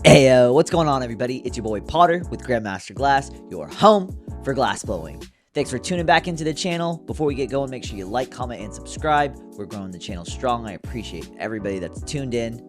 Heyo, what's going on, everybody? It's your boy Potter with Grandmaster Glass, your home for glass blowing. Thanks for tuning back into the channel. Before we get going, make sure you like, comment, and subscribe. We're growing the channel strong. I appreciate everybody that's tuned in.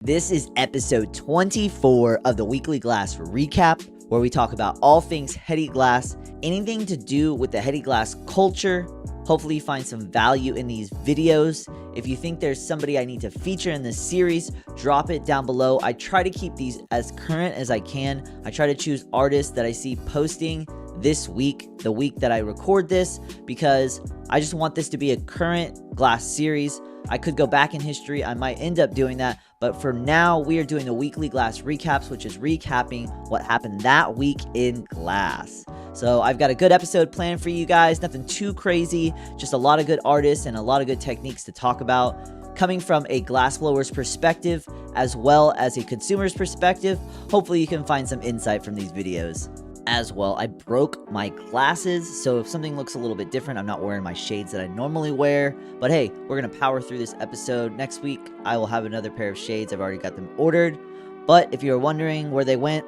This is episode 24 of the Weekly Glass Recap, where we talk about all things Heady Glass, anything to do with the Heady Glass culture. Hopefully you find some value in these videos. If you think there's somebody I need to feature in this series, drop it down below. I try to keep these as current as I can. I try to choose artists that I see posting this week, the week that I record this, because I just want this to be a current glass series. I could go back in history, I might end up doing that, but for now, we are doing the Weekly Glass Recaps, which is recapping what happened that week in glass. So I've got a good episode planned for you guys, nothing too crazy, just a lot of good artists and a lot of good techniques to talk about, coming from a glassblower's perspective, as well as a consumer's perspective. Hopefully you can find some insight from these videos. As well, I broke my glasses, so if something looks a little bit different, I'm not wearing my shades that I normally wear, but hey, we're gonna power through this episode. Next week I will have another pair of shades. I've already got them ordered, but if you're wondering where they went,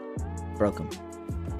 broke them.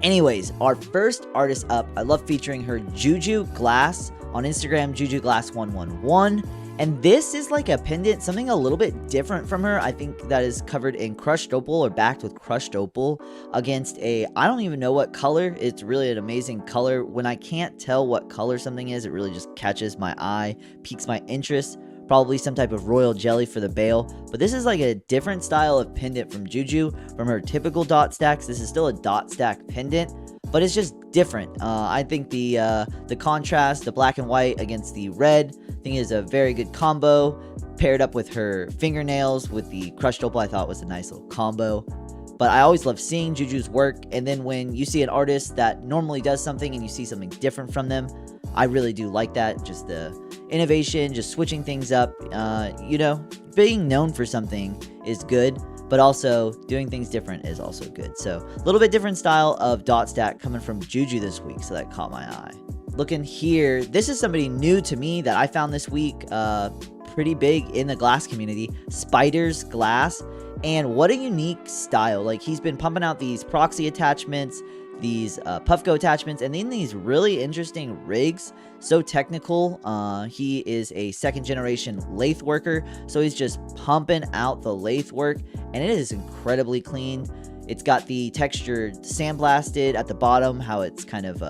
Anyways, our first artist up, I love featuring her, Juju Glass, on Instagram, Juju Glass 111. And this is like a pendant, something a little bit different from her. I think that is covered in crushed opal or backed with crushed opal against a, I don't even know what color. It's really an amazing color. When I can't tell what color something is, it really just catches my eye, piques my interest. Probably some type of royal jelly for the bail. But this is like a different style of pendant from Juju, from her typical dot stacks. This is still a dot stack pendant, but it's just different. I think the contrast, the black and white against the red, I think is a very good combo. Paired up with her fingernails with the crushed opal, I thought was a nice little combo. But I always love seeing Juju's work, and then when you see an artist that normally does something and you see something different from them, I really do like that. Just the innovation, just switching things up. You know, being known for something is good, but also doing things different is also good. So a little bit different style of dot stack coming from Juju this week, so that caught my eye. Looking here, this is somebody new to me that I found this week, pretty big in the glass community, Selfless Glass. And what a unique style. Like, he's been pumping out these proxy attachments, these Puffco attachments, and then these really interesting rigs. So technical. He is a second generation lathe worker, so he's just pumping out the lathe work, and it is incredibly clean. It's got the textured sandblasted at the bottom, how it's kind of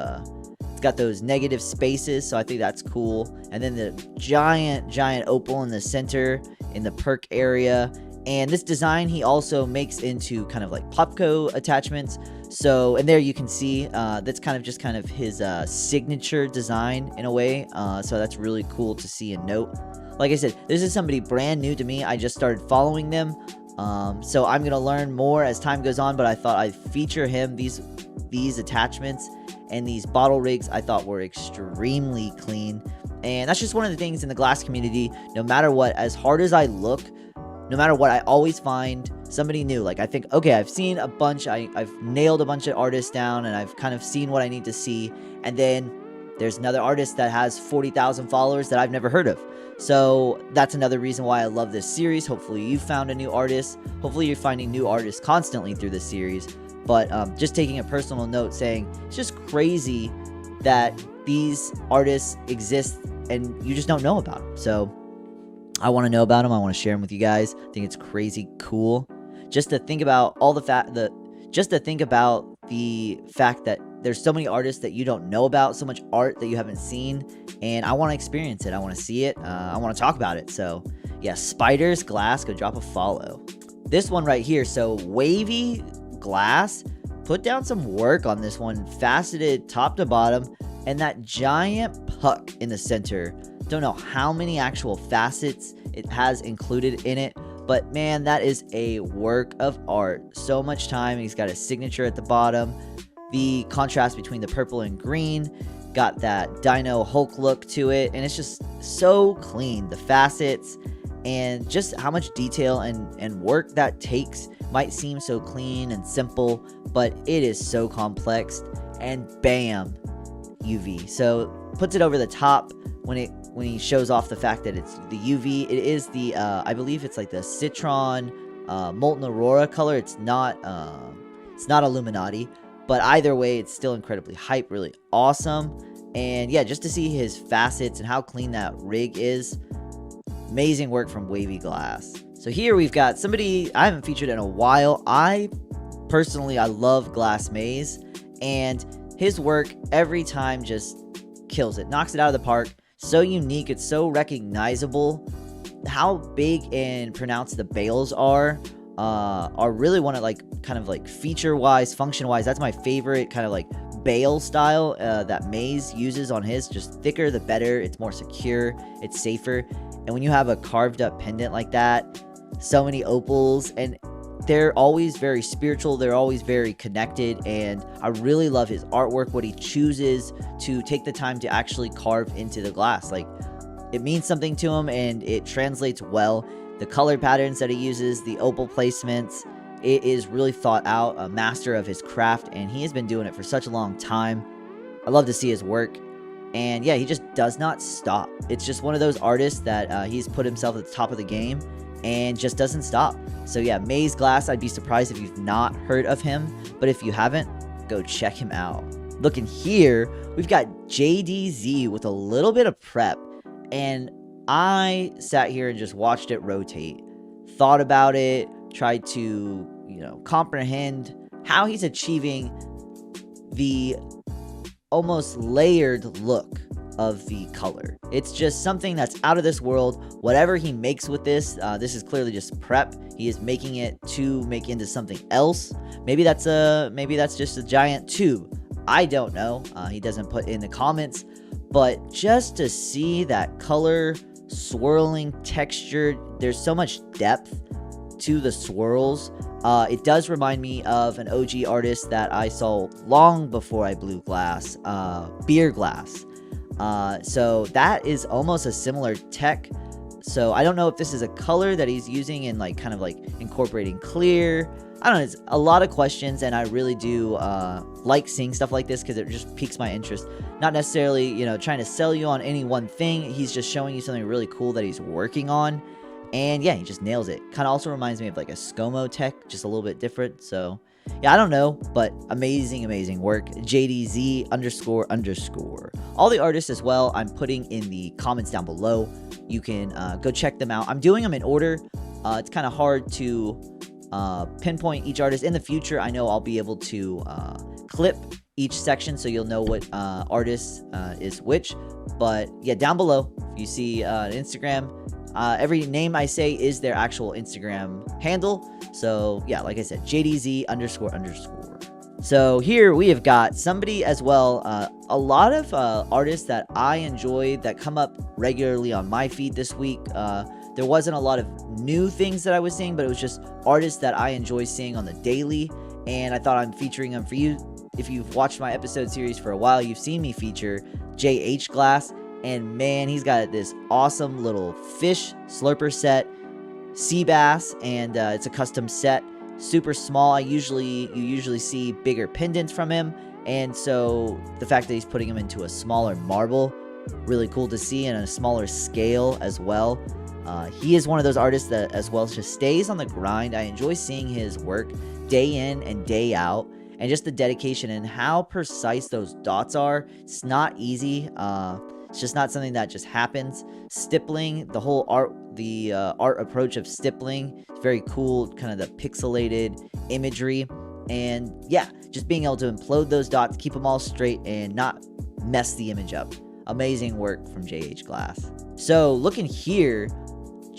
it's got those negative spaces, so I think that's cool. And then the giant opal in the center in the perk area. And this design he also makes into kind of like Puffco attachments. So, and there you can see that's kind of his signature design in a way. So that's really cool to see and note. Like I said, this is somebody brand new to me. I just started following them. So I'm going to learn more as time goes on, but I thought I'd feature him. These attachments and these bottle rigs I thought were extremely clean. And that's just one of the things in the glass community. No matter what, as hard as I look, no matter what, I always find somebody new. Like, I think, okay, I've seen a bunch, I've nailed a bunch of artists down, and I've kind of seen what I need to see, and then there's another artist that has 40,000 followers that I've never heard of. So that's another reason why I love this series. Hopefully you found a new artist. Hopefully you're finding new artists constantly through this series. But just taking a personal note, saying it's just crazy that these artists exist and you just don't know about them. So I want to know about them. I want to share them with you guys. I think it's crazy cool. Just to think about all the fact that there's so many artists that you don't know about, so much art that you haven't seen, and I want to experience it. I want to see it. I want to talk about it. So yeah, Selfless Glass, go drop a follow. This one right here, so Wavy Glass, put down some work on this one, faceted top to bottom, and that giant puck in the center. Don't know how many actual facets it has included in it, but man, that is a work of art. So much time. He's got a signature at the bottom. The contrast between the purple and green got that Dino Hulk look to it, and it's just so clean. The facets and just how much detail and work that takes might seem so clean and simple, but it is so complex. And bam, UV. So puts it over the top when he shows off the fact that it's the UV. It is the I believe it's like the Citron Molten Aurora color. It's not Illuminati, but either way, it's still incredibly hype, really awesome. And yeah, just to see his facets and how clean that rig is, amazing work from Wavy Glass. So here we've got somebody I haven't featured in a while. I love Glass Maze, and his work every time just kills it, knocks it out of the park. So unique, it's so recognizable. How big and pronounced the bales are really one of kind of feature wise, function wise. That's my favorite kind of bale style that Maze uses on his. Just thicker the better. It's more secure, it's safer. And when you have a carved up pendant like that, so many opals, and they're always very spiritual, they're always very connected, and I really love his artwork, what he chooses to take the time to actually carve into the glass. It means something to him, and it translates well. The color patterns that he uses, the opal placements, it is really thought out, a master of his craft, and he has been doing it for such a long time. I love to see his work, and yeah, he just does not stop. It's just one of those artists that he's put himself at the top of the game and just doesn't stop. So yeah, Maze Glass, I'd be surprised if you've not heard of him, but if you haven't, go check him out. Looking here, we've got JDZ with a little bit of prep, and I sat here and just watched it rotate, thought about it, tried to, comprehend how he's achieving the almost layered look of the color. It's just something that's out of this world. Whatever he makes with this, this is clearly just prep. He is making it to make into something else. Maybe that's just a giant tube. I don't know. He doesn't put in the comments, but just to see that color swirling texture, there's so much depth to the swirls. It does remind me of an OG artist that I saw long before I blew glass, Beer Glass. So that is almost a similar tech. So I don't know if this is a color that he's using in kind of incorporating clear. I don't know. It's a lot of questions, and I really do like seeing stuff like this because it just piques my interest. Not necessarily, trying to sell you on any one thing. He's just showing you something really cool that he's working on. And yeah, he just nails it. Kind of also reminds me of a ScoMo tech, just a little bit different. So yeah, I don't know, but amazing work. JDZ __. All the artists as well, I'm putting in the comments down below. You can go check them out. I'm doing them in order. It's kind of hard to pinpoint each artist. In the future, I know I'll be able to clip each section so you'll know what artist is which. But yeah, down below, if you see Instagram, every name I say is their actual Instagram handle. So yeah, like I said, JDZ __. So here we have got somebody as well, a lot of artists that I enjoy that come up regularly on my feed this week. There wasn't a lot of new things that I was seeing, but it was just artists that I enjoy seeing on the daily, and I thought I'm featuring them for you. If you've watched my episode series for a while, you've seen me feature Juju Glass, and man, he's got this awesome little fish slurper set, sea bass, and it's a custom set, super small. You usually see bigger pendants from him, and so the fact that he's putting them into a smaller marble, really cool to see, and a smaller scale as well. He is one of those artists that as well just stays on the grind. I enjoy seeing his work day in and day out, and just the dedication and how precise those dots are. It's not easy. It's just not something that just happens. Stippling, the whole art approach of stippling, it's very cool, kind of the pixelated imagery. And yeah, just being able to implode those dots, keep them all straight, and not mess the image up. Amazing work from Juju Glass. So looking here,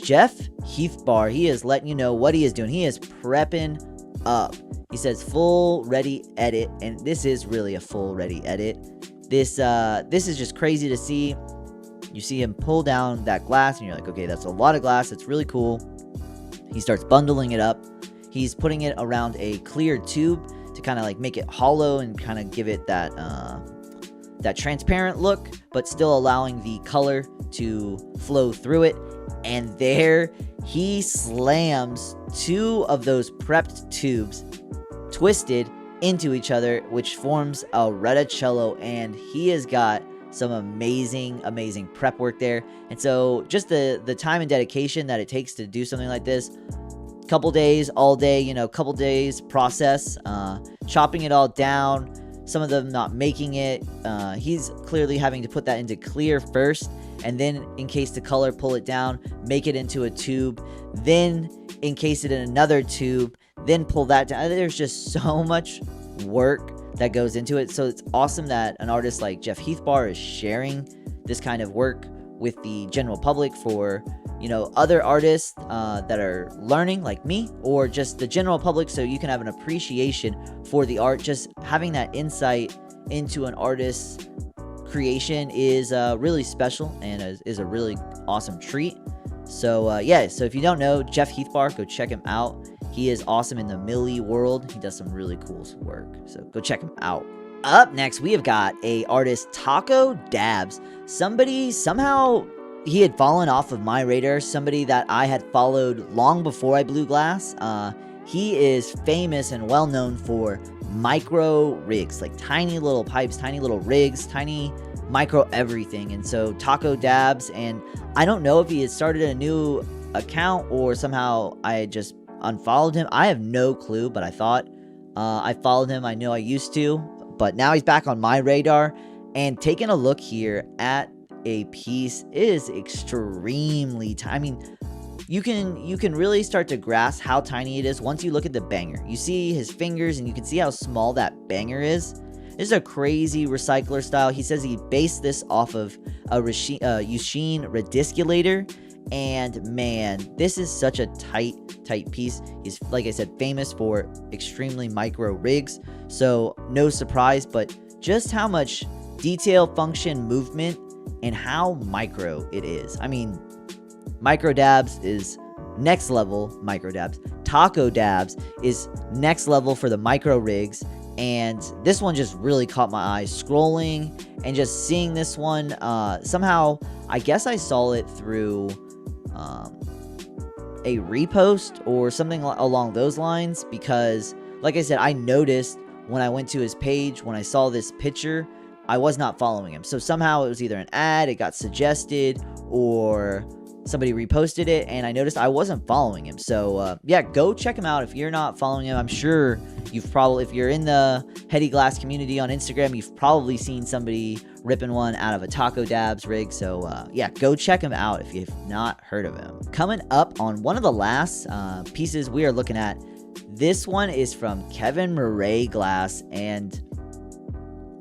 Jeff Heathbar, he is letting you know what he is doing. He is prepping up. He says full ready edit, and this is really a full ready edit. This is just crazy to see. You see him pull down that glass, and you're like, okay, that's a lot of glass. It's really cool. He starts bundling it up. He's putting it around a clear tube to kind of make it hollow and kind of give it that that transparent look, but still allowing the color to flow through it. And there he slams two of those prepped tubes, twisted, into each other, which forms a reticello, and he has got some amazing prep work there. And so just the time and dedication that it takes to do something like this, couple days, all day, couple days process, chopping it all down, some of them not making it. He's clearly having to put that into clear first, and then encase the color, pull it down, make it into a tube, then encase it in another tube, then pull that down. There's just so much work that goes into it. So it's awesome that an artist like Jeff Heathbar is sharing this kind of work with the general public for, other artists that are learning like me, or just the general public, so you can have an appreciation for the art. Just having that insight into an artist's creation is really special and is a really awesome treat. So so if you don't know Jeff Heathbar, go check him out. He is awesome in the Millie world. He does some really cool work, so go check him out. Up next, we have got a artist, Taco Dabs. Somehow he had fallen off of my radar, somebody that I had followed long before I blew glass. He is famous and well known for micro rigs, like tiny little pipes, tiny little rigs, tiny micro everything. And so Taco Dabs, and I don't know if he had started a new account or somehow I had just unfollowed him. I have no clue, but I thought I followed him. I know I used to, but now he's back on my radar. And taking a look here at a piece, it is extremely tiny. I mean, you can really start to grasp how tiny it is once you look at the banger. You see his fingers and you can see how small that banger is. This is a crazy recycler style. He says he based this off of a Yushin Redisculator, and man, this is such a tight piece. He's, like I said, famous for extremely micro rigs, so no surprise, but just how much detail, function, movement, and how micro it is. I mean, Micro Dabs is next level Micro Dabs. Taco Dabs is next level for the micro rigs, and this one just really caught my eye. Scrolling and just seeing this one, somehow, I guess I saw it through a repost or something along those lines, because, like I said, I noticed when I went to his page, when I saw this picture, I was not following him. So somehow it was either an ad, it got suggested, or somebody reposted it, and I noticed I wasn't following him. So go check him out if you're not following him. I'm sure you've probably, if you're in the Heady Glass community on Instagram, you've probably seen somebody ripping one out of a Taco Dabs rig. So go check him out if you've not heard of him. Coming up on one of the last pieces we are looking at, this one is from Kevin Murray Glass, and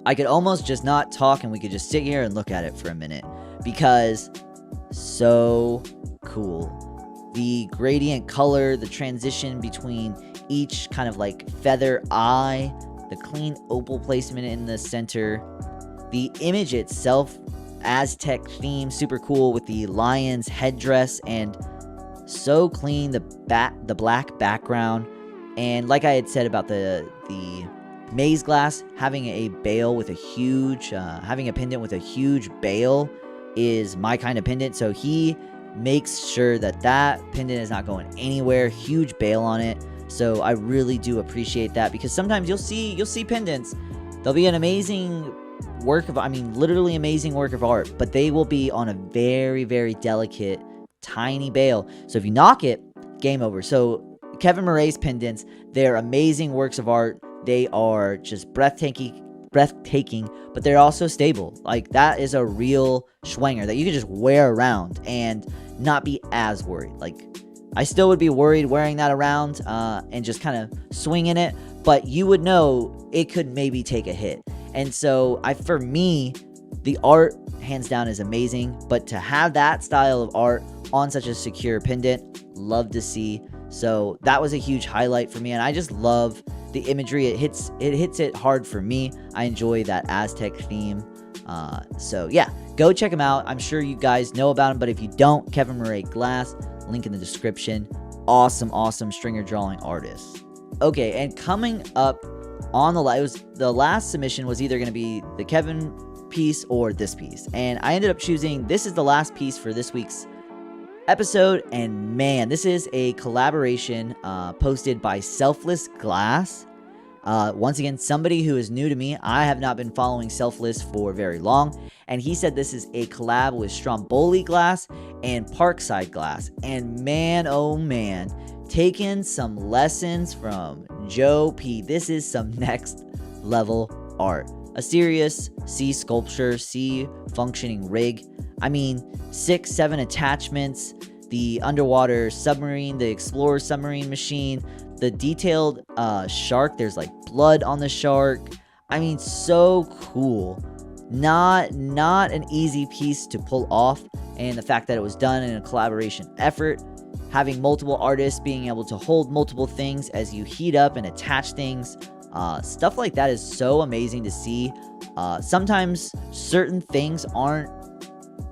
I could almost just not talk and we could just sit here and look at it for a minute, because so cool. The gradient color, the transition between each kind of like feather eye, the clean opal placement in the center, the image itself, Aztec theme, super cool with the lion's headdress, and so clean, the black background. And like I had said about the maze glass, having a bail with a huge, having a pendant with a huge bail is my kind of pendant. So he makes sure that pendant is not going anywhere. Huge bail on it. So I really do appreciate that, because sometimes you'll see pendants. They'll be an amazing work of, literally amazing work of art, but they will be on a very, very delicate, tiny bail. So if you knock it, game over. So Kevin Murray's pendants, they're amazing works of art. They are just breathtaking, but they're also stable. Like, that is a real schwanger that you can just wear around and not be as worried. Like, I still would be worried wearing that around and just kind of swinging it, but you would know it could maybe take a hit. And so for me, the art hands down is amazing, but to have that style of art on such a secure pendant, love to see. So that was a huge highlight for me, and I just love the imagery. It hits it hard for me. I enjoy that Aztec theme. So go check him out. I'm sure you guys know about him, but if you don't, Kevin Murray Glass, link in the description. Awesome stringer drawing artist. Okay, and coming up on the last submission was either going to be the Kevin piece or this piece, and I ended up choosing this is the last piece for this week's episode. And man, this is a collaboration posted by Selfless Glass. Once again, somebody who is new to me. I have not been following Selfless for very long, and he said this is a collab with Stromboli Glass and Parkside Glass. And man, oh man, taking some lessons from Joe P. This is some next level art. A serious sea sculpture, sea functioning rig. I mean, 6-7 attachments, the underwater submarine, the explorer submarine machine, the detailed shark. There's like blood on the shark. I mean, so cool. Not an easy piece to pull off, and the fact that it was done in a collaboration effort, having multiple artists being able to hold multiple things as you heat up and attach things. Stuff like that is so amazing to see. Sometimes certain things aren't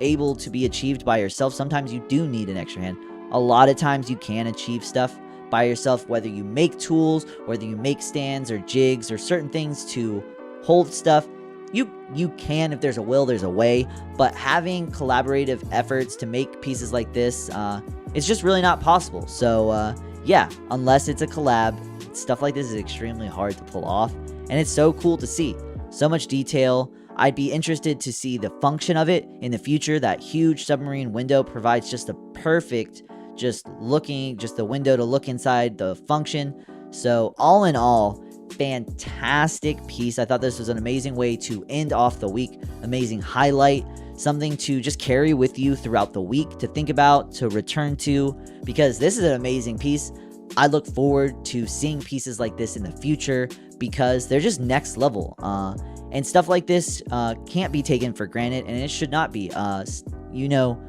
able to be achieved by yourself. Sometimes you do need an extra hand. A lot of times you can achieve stuff by yourself, whether you make tools, whether you make stands or jigs or certain things to hold stuff. You can, if there's a will, there's a way. But having collaborative efforts to make pieces like this, it's just really not possible. So yeah, unless it's a collab, stuff like this is extremely hard to pull off, and it's so cool to see. So much detail. I'd be interested to see the function of it in the future. That huge submarine window provides just a perfect, just the window to look inside the function. So all in all, fantastic piece. I thought this was an amazing way to end off the week. Amazing highlight. Something to just carry with you throughout the week, to think about, to return to, because this is an amazing piece. I look forward to seeing pieces like this in the future because they're just next level. And stuff like this can't be taken for granted, and it should not be. You know,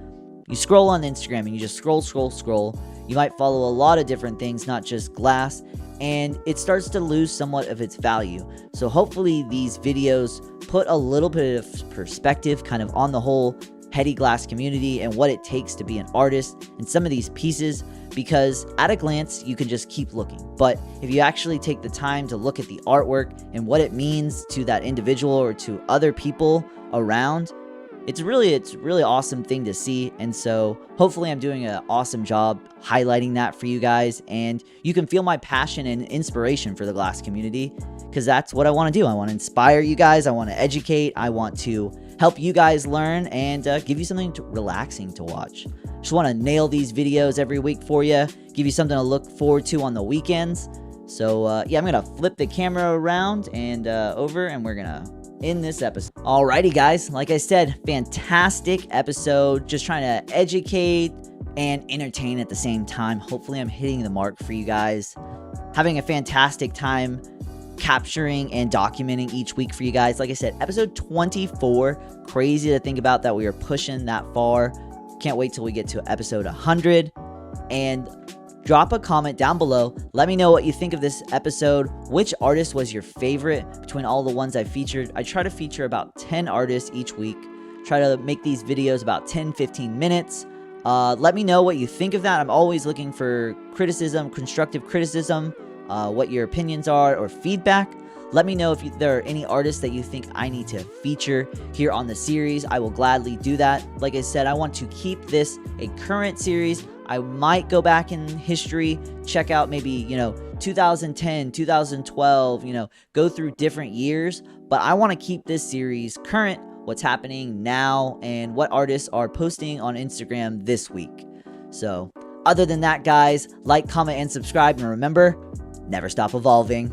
you scroll on Instagram and you just scroll. You might follow a lot of different things, not just glass, and it starts to lose somewhat of its value. So hopefully these videos put a little bit of perspective kind of on the whole Heady Glass community and what it takes to be an artist in some of these pieces, because at a glance you can just keep looking, but if you actually take the time to look at the artwork and what it means to that individual or to other people around, it's really awesome thing to see. And so hopefully I'm doing an awesome job highlighting that for you guys, and you can feel my passion and inspiration for the glass community, because that's what I want to do. I want to inspire you guys. I want to educate. I want to help you guys learn and give you something relaxing to watch. Just want to nail these videos every week for you, give you something to look forward to on the weekends. So yeah, I'm gonna flip the camera around and over, and we're gonna end this episode. Alrighty guys, like I said, fantastic episode. Just trying to educate and entertain at the same time. Hopefully I'm hitting the mark for you guys. Having a fantastic time capturing and documenting each week for you guys. Like I said, episode 24, crazy to think about that we are pushing that far. Can't wait till we get to episode 100. And drop a comment down below. Let me know what you think of this episode. Which artist was your favorite between all the ones I featured? I try to feature about 10 artists each week. Try to make these videos about 10-15 minutes. Let me know what you think of that. I'm always looking for criticism, constructive criticism, what your opinions are, or feedback. Let me know if there are any artists that you think I need to feature here on the series. I will gladly do that. Like I said, I want to keep this a current series. I might go back in history, check out maybe, 2010, 2012, go through different years. But I want to keep this series current, what's happening now, and what artists are posting on Instagram this week. So other than that, guys, like, comment, and subscribe. And remember, never stop evolving.